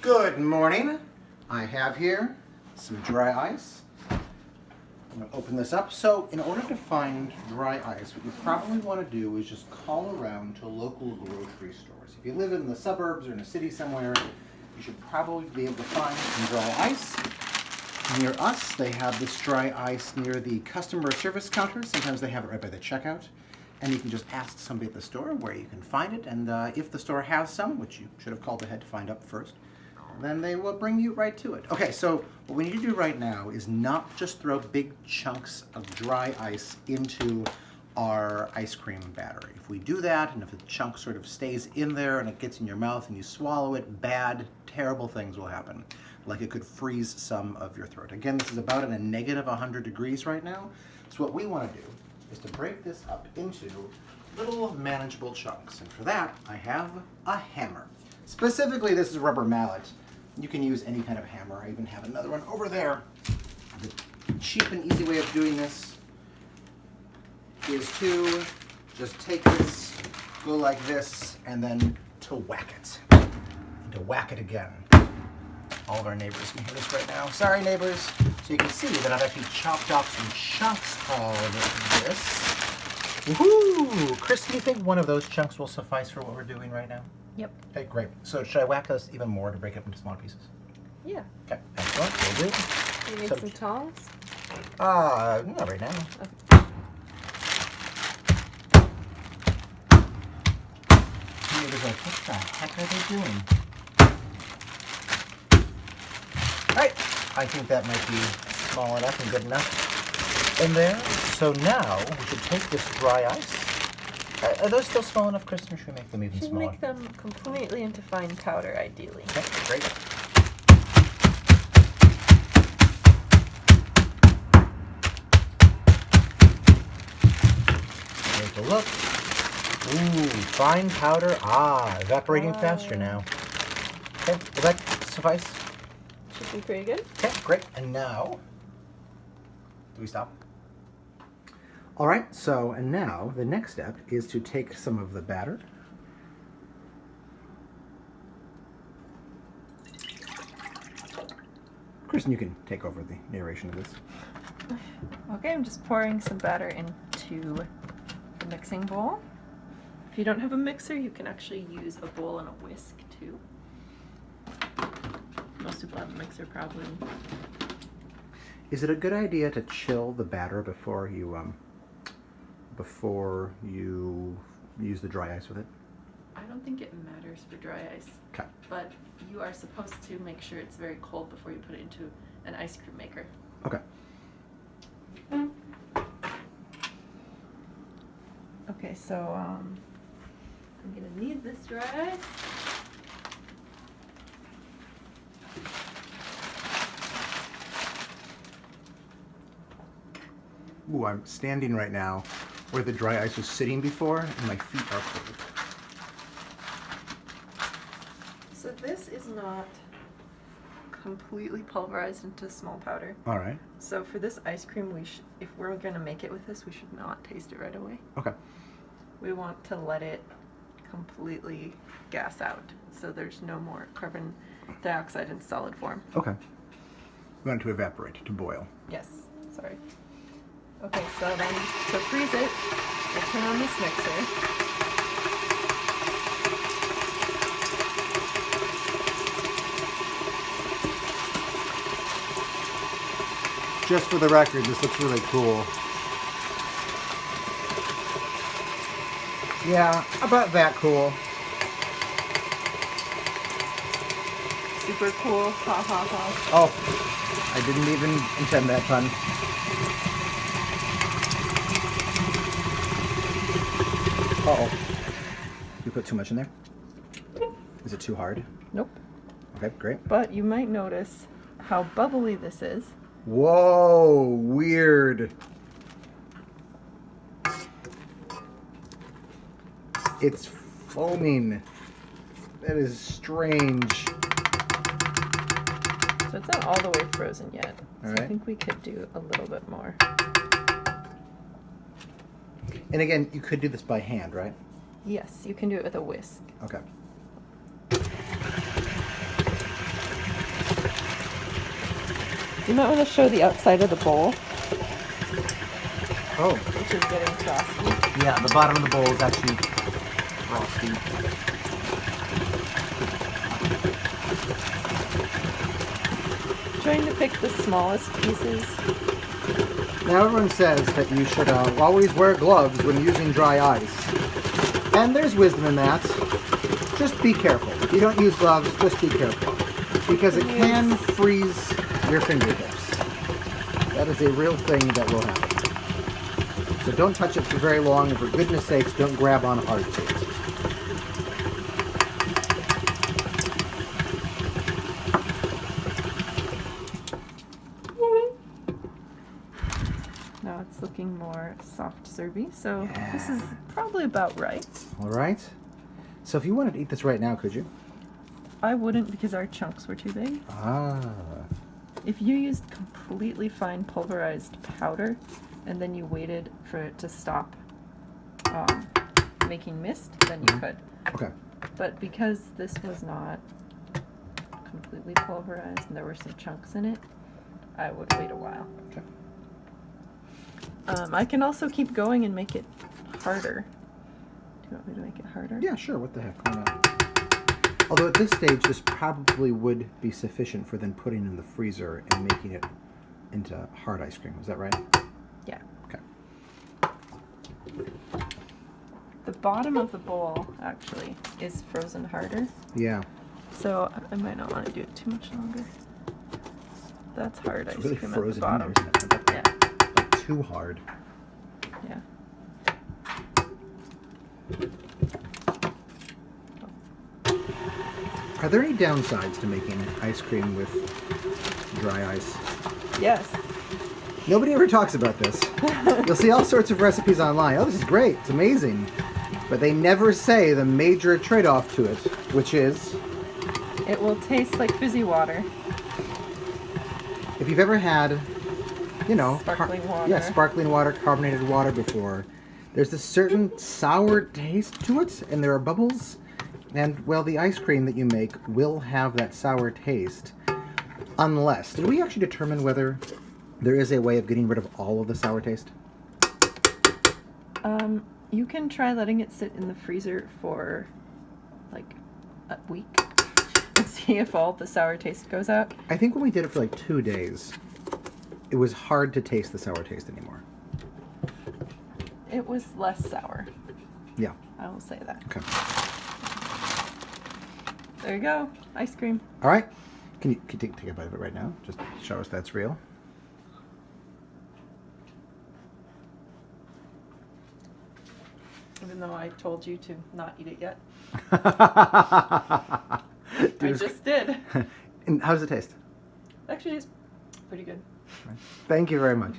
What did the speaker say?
Good morning. I have here some dry ice. I'm going to open this up. So in order to find dry ice, what you probably want to do is just call around to local grocery stores. If you live in the suburbs or in a city somewhere, you should probably be able to find some dry ice. Near us, they have this dry ice near the customer service counter. Sometimes they have it right by the checkout. And you can just ask somebody at the store where you can find it. And if the store has some, which you should have called ahead to find up first, then they will bring you right to it. Okay, so what we need to do right now is not just throw big chunks of dry ice into our ice cream batter. If we do that, and if the chunk sort of stays in there and it gets in your mouth and you swallow it, bad, terrible things will happen. Like it could freeze some of your throat. Again, this is about in a negative 100 degrees right now. So what we want to do is to break this up into little manageable chunks. And for that, I have a hammer. Specifically, this is a rubber mallet. You can use any kind of hammer. I even have another one over there. The cheap and easy way of doing this is to just take this, go like this, and then to whack it. And to whack it again. All of our neighbors can hear this right now. Sorry, neighbors. So you can see that I've actually chopped off some chunks of this. Woohoo! Chris, do you think one of those chunks will suffice for what we're doing right now? Yep. Okay, great. So should I whack this even more to break it up into smaller pieces? Yeah. Okay, excellent. Will do. You need some tongs? Not right now. Okay. Neighbors like, what the heck are they doing? Alright, I think that might be small enough and good enough in there. So now we should take this dry ice. Are those still small enough, Kristen, or should we make them even Should smaller? make them completely into fine powder, ideally. Okay, great. Take a look. Ooh, fine powder. Evaporating faster now. Okay, will that suffice? Should be pretty good. Okay, great. And now, do we stop? All right, so, and now the next step is to take some of the batter. Kristen, you can take over the narration of this. Okay, I'm just pouring some batter into the mixing bowl. If you don't have a mixer, you can actually use a bowl and a whisk too. Most people have a mixer probably. Is it a good idea to chill the batter before you use the dry ice with it? I don't think it matters for dry ice. Okay. But you are supposed to make sure it's very cold before you put it into an ice cream maker. Okay. Okay, so I'm gonna need this dry ice. Ooh, I'm standing right now where the dry ice was sitting before, and my feet are cold. So this is not completely pulverized into small powder. All right. So for this ice cream, if we're gonna make it with this, we should not taste it right away. Okay. We want to let it completely gas out, so there's no more carbon dioxide in solid form. Okay. We want it to evaporate, to boil. Yes, sorry. Okay, so then to freeze it, we'll turn on this mixer. Just for the record, this looks really cool. Yeah, about that cool. Super cool, ha ha ha. Oh, I didn't even intend that pun. Uh-oh. You put too much in there? Is it too hard? Nope. Okay, great. But you might notice how bubbly this is. Whoa, weird. It's foaming. That is strange. So it's not all the way frozen yet. All So right. I think we could do a little bit more. And again, you could do this by hand, right? Yes, you can do it with a whisk. Okay. You might want to show the outside of the bowl, Oh, which is getting frosty. yeah, the bottom of the bowl is actually frosty. Trying to pick the smallest pieces. Now everyone says that you should always wear gloves when using dry ice. And there's wisdom in that. Just be careful. If you don't use gloves, just be careful. Because it can freeze your fingertips. That is a real thing that will happen. So don't touch it for very long, and for goodness sakes, don't grab on hard to it. Now it's looking more soft servy, so this is probably about right. All right. So if you wanted to eat this right now, could you? I wouldn't because our chunks were too big. Ah. If you used completely fine pulverized powder and then you waited for it to stop making mist, then you could. Okay. But because this was not completely pulverized and there were some chunks in it, I would wait a while. Okay. I can also keep going and make it harder. Do you want me to make it harder? Yeah, sure. What the heck? Why not? Although at this stage, this probably would be sufficient for then putting in the freezer and making it into hard ice cream. Is that right? Yeah. Okay. The bottom of the bowl actually is frozen harder, Yeah. so I might not want to do it too much longer. That's hard It's ice really cream frozen at in the there, bottom. isn't it? Yeah, Not too hard. yeah. Are there any downsides to making ice cream with dry ice? Yes. Nobody ever talks about this. You'll see all sorts of recipes online. Oh, this is great. It's amazing. But they never say the major trade-off to it, which is, It will taste like fizzy water. if you've ever had, you know, Sparkling water. Yeah, sparkling water, carbonated water before, there's a certain sour taste to it, and there are bubbles. And, well, the ice cream that you make will have that sour taste. Unless, did we actually determine whether there is a way of getting rid of all of the sour taste? You can try letting it sit in the freezer for like a week and see if all the sour taste goes out. I think when we did it for like 2 days, it was hard to taste the sour taste anymore. It was less sour. Yeah. I will say that. Okay. There you go. Ice cream. All right. Can you take a bite of it right now? Just show us that's real. Even though I told you to not eat it yet. I I just did. And how does it taste? Actually, it's pretty good. Thank you very much.